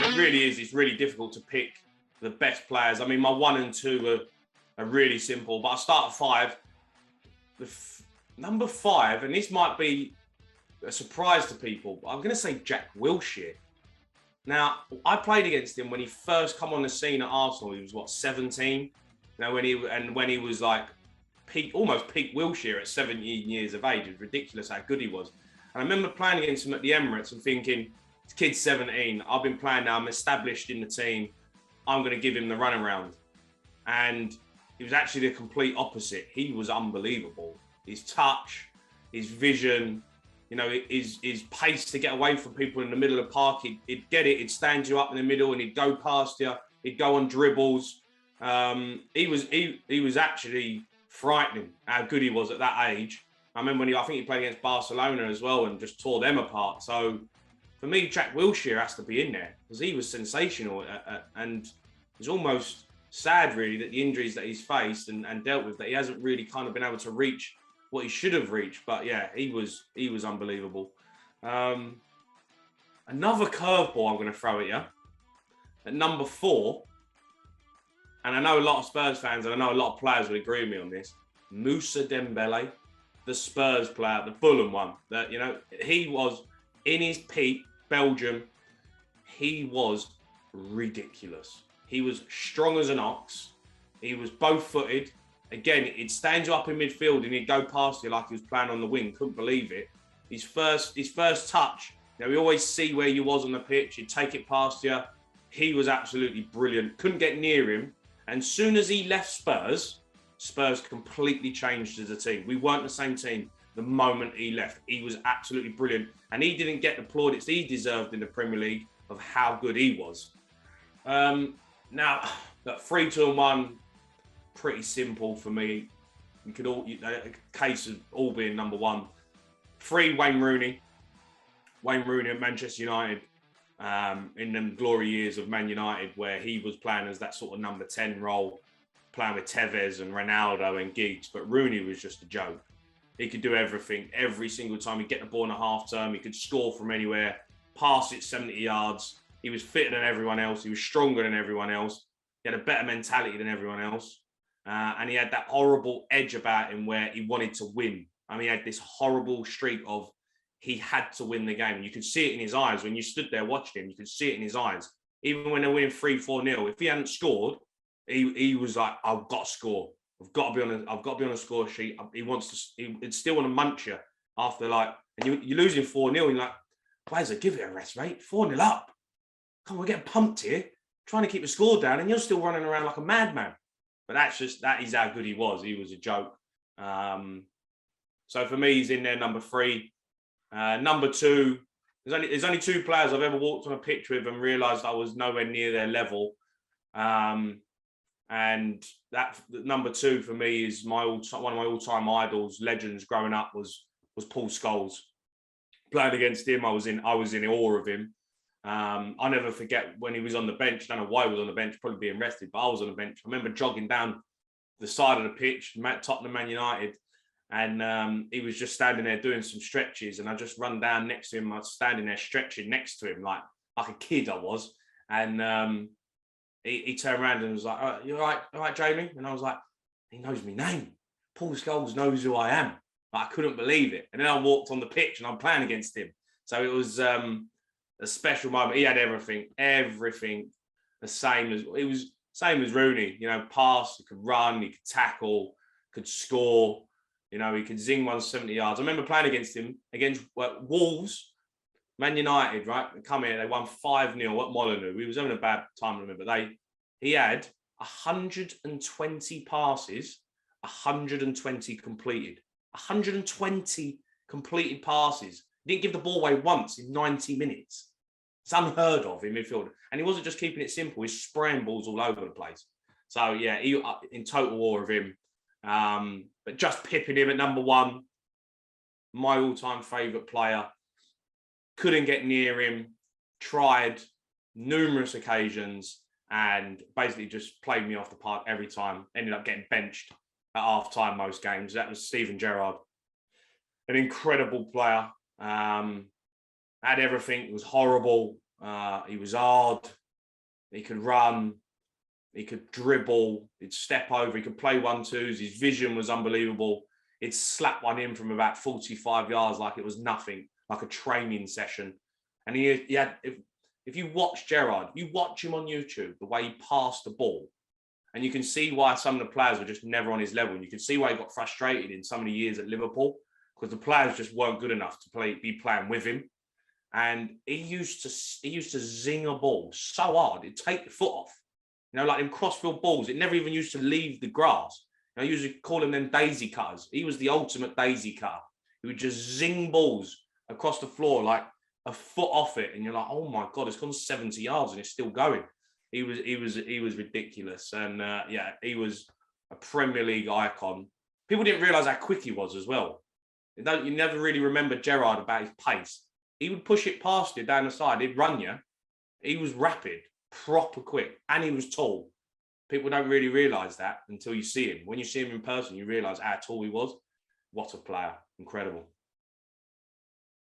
It really is. It's really difficult to pick the best players. I mean, my 1 and 2 are really simple, but I start at 5. Number 5, and this might be a surprise to people, but I'm going to say Jack Wilshere. Now, I played against him when he first come on the scene at Arsenal. He was, what, 17? You know, when he was like almost peak Wilshere at 17 years of age. It was ridiculous how good he was. And I remember playing against him at the Emirates and thinking, this kid's 17. I've been playing now. I'm established in the team. I'm going to give him the runaround. And he was actually the complete opposite. He was unbelievable. His touch, his vision, you know, his pace to get away from people in the middle of the park. He'd get it. He'd stand you up in the middle and he'd go past you. He'd go on dribbles. He was actually frightening how good he was at that age. I remember I think he played against Barcelona as well and just tore them apart. So for me, Jack Wilshere has to be in there because he was sensational. And it's almost sad, really, that the injuries that he's faced and dealt with, that he hasn't really kind of been able to reach what he should have reached. But yeah, he was unbelievable. Another curveball I'm going to throw at you. At number 4, and I know a lot of Spurs fans and I know a lot of players would agree with me on this, Moosa Dembele, the Spurs player, the Fulham one, that, you know, he was in his peak, Belgium, he was ridiculous. He was strong as an ox. He was both-footed. Again, he'd stand you up in midfield and he'd go past you like he was playing on the wing. Couldn't believe it. His first touch, you know, we always see where you was on the pitch. He'd take it past you. He was absolutely brilliant. Couldn't get near him. And soon as he left Spurs completely changed as a team. We weren't the same team the moment he left. He was absolutely brilliant. And he didn't get the plaudits he deserved in the Premier League of how good he was. Now, 3, 2 and 1, pretty simple for me. You could a case of all being number 1. 3, Wayne Rooney. Wayne Rooney at Manchester United in them glory years of Man United, where he was playing as that sort of number 10 role, playing with Tevez and Ronaldo and Giggs. But Rooney was just a joke. He could do everything every single time. He'd get the ball in a half term. He could score from anywhere, pass it 70 yards. He was fitter than everyone else. He was stronger than everyone else. He had a better mentality than everyone else. And he had that horrible edge about him where he wanted to win. I mean, he had this horrible streak of he had to win the game. You could see it in his eyes. When you stood there watching him, you could see it in his eyes. Even when they're winning 3-4-0, if he hadn't scored, he was like, I've got to score. I've got to be on a score sheet. He'd still want to munch you after, like, and you're losing 4-0. You're like, Blazer, give it a rest, mate. 4-0 up. Come on, we're getting pumped here, trying to keep the score down, and you're still running around like a madman. But that is how good he was. He was a joke. So for me, he's in there, number 3. Number 2, there's only 2 players I've ever walked on a pitch with and realised I was nowhere near their level. And that number 2 for me is one of my all-time idols, legends growing up, was Paul Scholes. Playing against him, I was in awe of him. I'll never forget when he was on the bench. I don't know why he was on the bench, probably being rested, but I was on the bench. I remember jogging down the side of the pitch, Tottenham Man United, and he was just standing there doing some stretches, and I just run down next to him. I was standing there stretching next to him like a kid I was, and he turned around and was like, "Oh, you all right, Jamie?" And I was like, "He knows my name. Paul Scholes knows who I am." But I couldn't believe it. And then I walked on the pitch and I'm playing against him. So it was a special moment. He had everything the same as Rooney. You know, pass, he could run, he could tackle, could score. You know, he could zing 170 yards. I remember playing against him against Wolves, Man United, right? They come here, they won 5-0 at Molineux. He was having a bad time, I remember. He had 120 passes, 120 completed. 120 completed passes. He didn't give the ball away once in 90 minutes. It's unheard of in midfield. And he wasn't just keeping it simple. He's spraying balls all over the place. So, yeah, he in total awe of him. But just pipping him at number 1, my all-time favourite player. Couldn't get near him. Tried numerous occasions and basically just played me off the park every time. Ended up getting benched at half-time most games. That was Steven Gerrard. An incredible player. Had everything. It was horrible. He was hard. He could run. He could dribble. He'd step over. He could play 1-2s. His vision was unbelievable. He'd slap one in from about 45 yards like it was nothing, like a training session. And he had, if you watch Gerrard, you watch him on YouTube, the way he passed the ball, and you can see why some of the players were just never on his level. And you can see why he got frustrated in some of the years at Liverpool, because the players just weren't good enough to be playing with him. And he used to zing a ball so hard, it'd take your foot off. You know, like in crossfield balls, it never even used to leave the grass. I usually call them daisy cutters. He was the ultimate daisy cutter. He would just zing balls across the floor like a foot off it, and you're like, oh my god, it's gone 70 yards and it's still going. He was ridiculous, and he was a Premier League icon. People didn't realise how quick he was as well. You never really remember Gerrard about his pace. He would push it past you down the side. He'd run you. He was rapid, proper quick, and he was tall. People don't really realise that until you see him. When you see him in person, you realise how tall he was. What a player. Incredible.